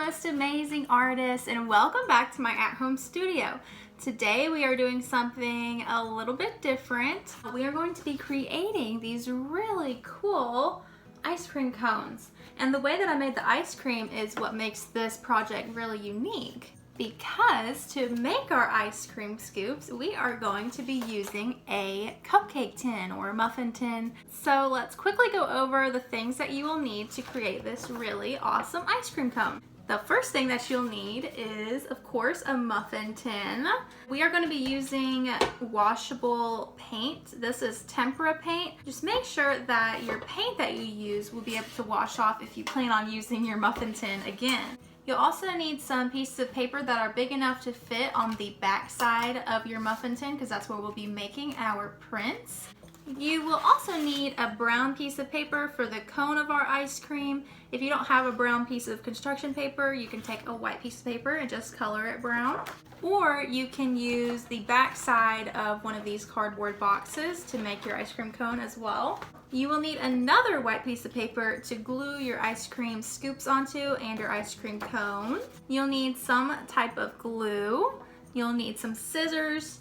most amazing artists, and welcome back to my at-home studio. Today we are doing something a little bit different. We are going to be creating these really cool ice cream cones. And the way that I made the ice cream is what makes this project really unique. Because to make our ice cream scoops, we are going to be using a cupcake tin or a muffin tin. So let's quickly go over the things that you will need to create this really awesome ice cream cone. The first thing that you'll need is, of course, a muffin tin. We are going to be using washable paint. This is tempera paint. Just make sure that your paint that you use will be able to wash off if you plan on using your muffin tin again. You'll also need some pieces of paper that are big enough to fit on the back side of your muffin tin, because that's where we'll be making our prints. You will also need a brown piece of paper for the cone of our ice cream. If you don't have a brown piece of construction paper, you can take a white piece of paper and just color it brown. Or you can use the back side of one of these cardboard boxes to make your ice cream cone as well. You will need another white piece of paper to glue your ice cream scoops onto and your ice cream cone. You'll need some type of glue. You'll need some scissors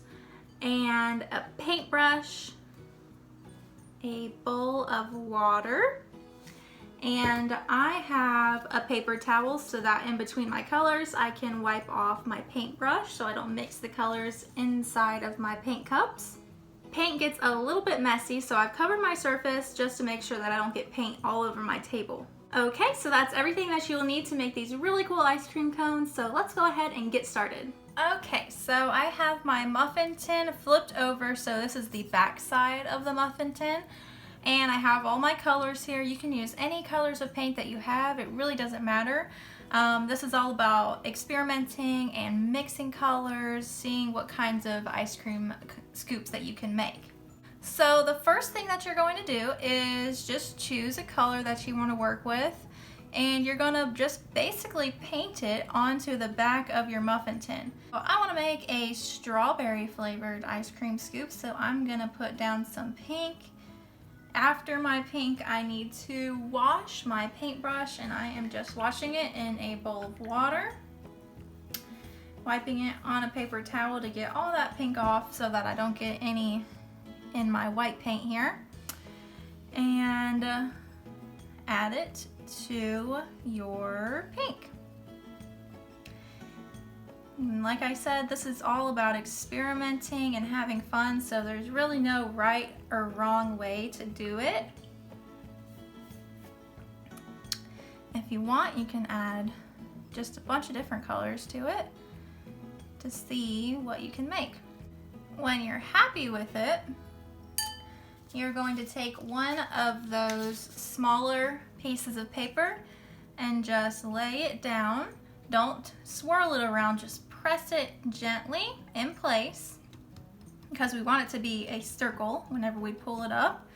and a paintbrush, a bowl of water, and I have a paper towel so that in between my colors I can wipe off my paintbrush so I don't mix the colors inside of my paint cups. Paint gets a little bit messy, so I've covered my surface just to make sure that I don't get paint all over my table. Okay, so that's everything that you'll need to make these really cool ice cream cones, so let's go ahead and get started. Okay, so I have my muffin tin flipped over, so this is the back side of the muffin tin. And I have all my colors here. You can use any colors of paint that you have. It really doesn't matter. This is all about experimenting and mixing colors, seeing what kinds of ice cream scoops that you can make. So the first thing that you're going to do is just choose a color that you want to work with, and you're going to just basically paint it onto the back of your muffin tin. Well, I want to make a strawberry flavored ice cream scoop, so I'm going to put down some pink. After my pink, I need to wash my paintbrush, and I am just washing it in a bowl of water, wiping it on a paper towel to get all that pink off so that I don't get any in my white paint here, and add it to your pink. Like I said, this is all about experimenting and having fun, so there's really no right or wrong way to do it. If you want, you can add just a bunch of different colors to it to see what you can make. When you're happy with it, you're going to take one of those smaller pieces of paper and just lay it down. Don't swirl it around, just press it gently in place, because we want it to be a circle whenever we pull it up.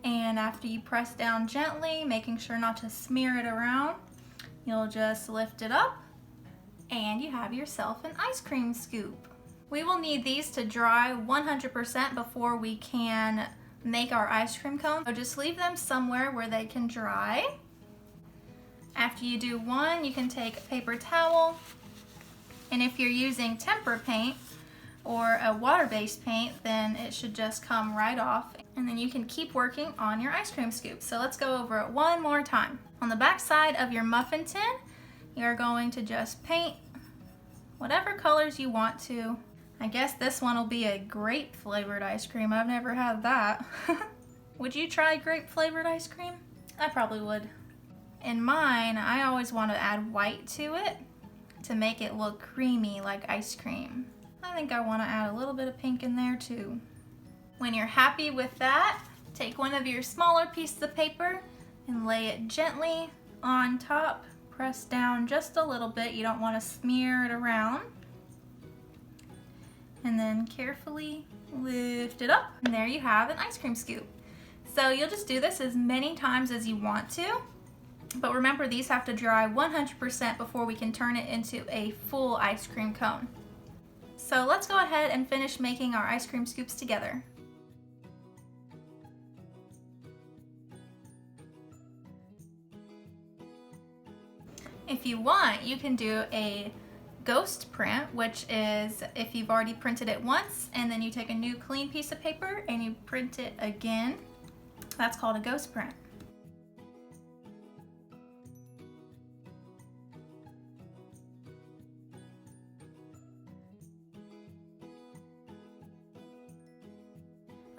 And after you press down gently, making sure not to smear it around, you'll just lift it up and you have yourself an ice cream scoop. We will need these to dry 100% before we can make our ice cream cone. So just leave them somewhere where they can dry. After you do one, you can take a paper towel, and if you're using tempera paint or a water-based paint, then it should just come right off, and then you can keep working on your ice cream scoop. So let's go over it one more time. On the back side of your muffin tin, you're going to just paint whatever colors you want to. I guess this one will be a grape flavored ice cream. I've never had that. Would you try grape flavored ice cream? I probably would. In mine, I always want to add white to it to make it look creamy like ice cream. I think I want to add a little bit of pink in there too. When you're happy with that, take one of your smaller pieces of paper and lay it gently on top. Press down just a little bit. You don't want to smear it around. And then carefully lift it up, and there you have an ice cream scoop. So you'll just do this as many times as you want to. But remember, these have to dry 100% before we can turn it into a full ice cream cone. So let's go ahead and finish making our ice cream scoops together. If you want, you can do a ghost print, which is if you've already printed it once and then you take a new clean piece of paper and you print it again. That's called a ghost print.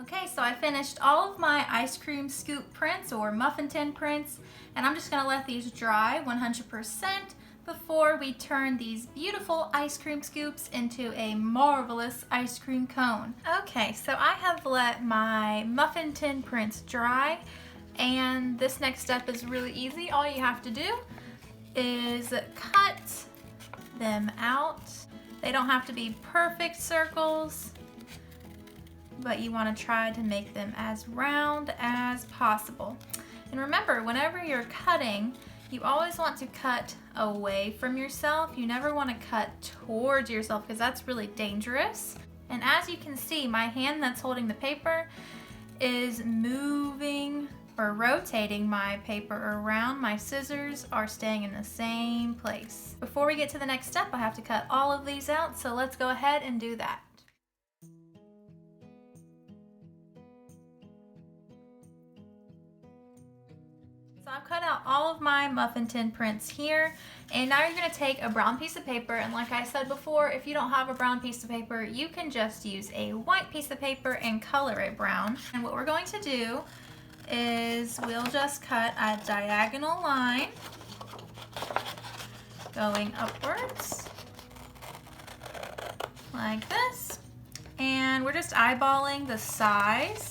Okay, so I finished all of my ice cream scoop prints or muffin tin prints, and I'm just gonna let these dry 100% before we turn these beautiful ice cream scoops into a marvelous ice cream cone. Okay, so I have let my muffin tin prints dry, and this next step is really easy. All you have to do is cut them out. They don't have to be perfect circles, but you want to try to make them as round as possible. And remember, whenever you're cutting, you always want to cut away from yourself. You never want to cut towards yourself because that's really dangerous. And as you can see, my hand that's holding the paper is moving or rotating my paper around. My scissors are staying in the same place. Before we get to the next step, I have to cut all of these out, so let's go ahead and do that. So I've cut out all of my muffin tin prints here, and now you're going to take a brown piece of paper, and like I said before, if you don't have a brown piece of paper, you can just use a white piece of paper and color it brown. And what we're going to do is we'll just cut a diagonal line going upwards like this, and we're just eyeballing the size.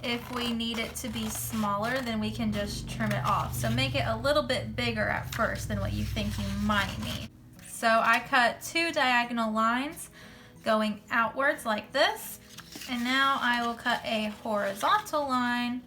If we need it to be smaller, then we can just trim it off. So make it a little bit bigger at first than what you think you might need. So I cut 2 diagonal lines going outwards like this. And now I will cut a horizontal line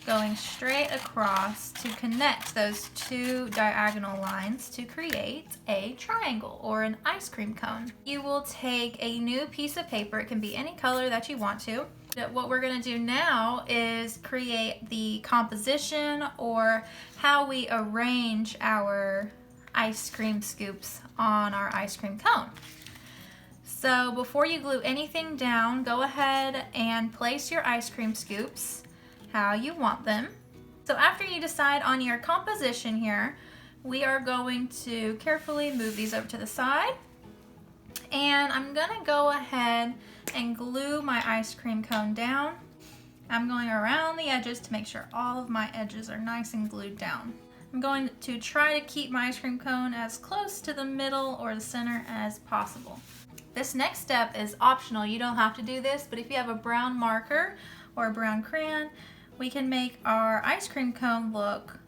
going straight across to connect those 2 diagonal lines to create a triangle or an ice cream cone. You will take a new piece of paper. It can be any color that you want to. What we're going to do now is create the composition or how we arrange our ice cream scoops on our ice cream cone. So before you glue anything down, go ahead and place your ice cream scoops how you want them. So after you decide on your composition here, we are going to carefully move these over to the side. And I'm going to go ahead and glue my ice cream cone down. I'm going around the edges to make sure all of my edges are nice and glued down. I'm going to try to keep my ice cream cone as close to the middle or the center as possible. This next step is optional. You don't have to do this, but if you have a brown marker or a brown crayon, we can make our ice cream cone look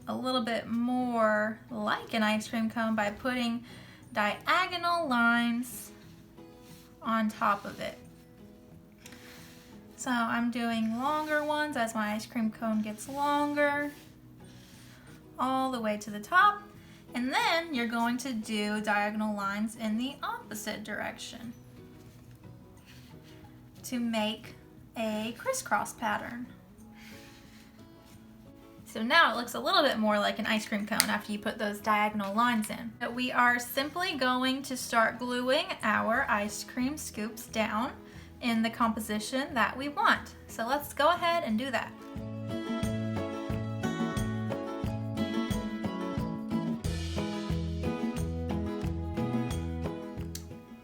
a little bit more like an ice cream cone by putting diagonal lines on top of it. So I'm doing longer ones as my ice cream cone gets longer all the way to the top, and then you're going to do diagonal lines in the opposite direction to make a crisscross pattern. So now it looks a little bit more like an ice cream cone after you put those diagonal lines in. But we are simply going to start gluing our ice cream scoops down in the composition that we want. So let's go ahead and do that.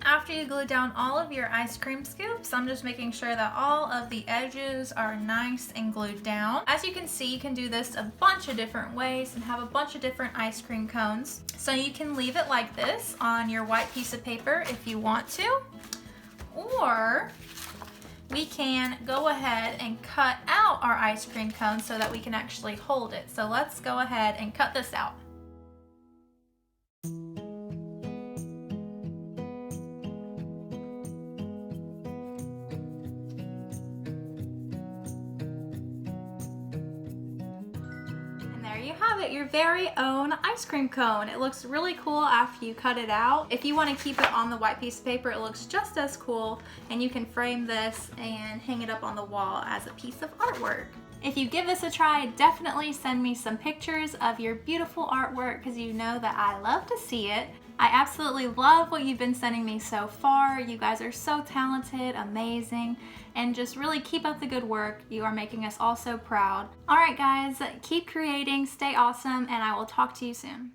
After you glue down all of your ice cream scoops, I'm just making sure that all of the edges are nice and glued down. As you can see, you can do this a bunch of different ways and have a bunch of different ice cream cones. So you can leave it like this on your white piece of paper if you want to, or we can go ahead and cut out our ice cream cone so that we can actually hold it. So let's go ahead and cut this out. Your very own ice cream cone. It looks really cool after you cut it out. If you want to keep it on the white piece of paper, it looks just as cool, and you can frame this and hang it up on the wall as a piece of artwork. If you give this a try, definitely send me some pictures of your beautiful artwork because you know that I love to see it. I absolutely love what you've been sending me so far. You guys are so talented, amazing, and just really keep up the good work. You are making us all so proud. All right, guys, keep creating, stay awesome, and I will talk to you soon.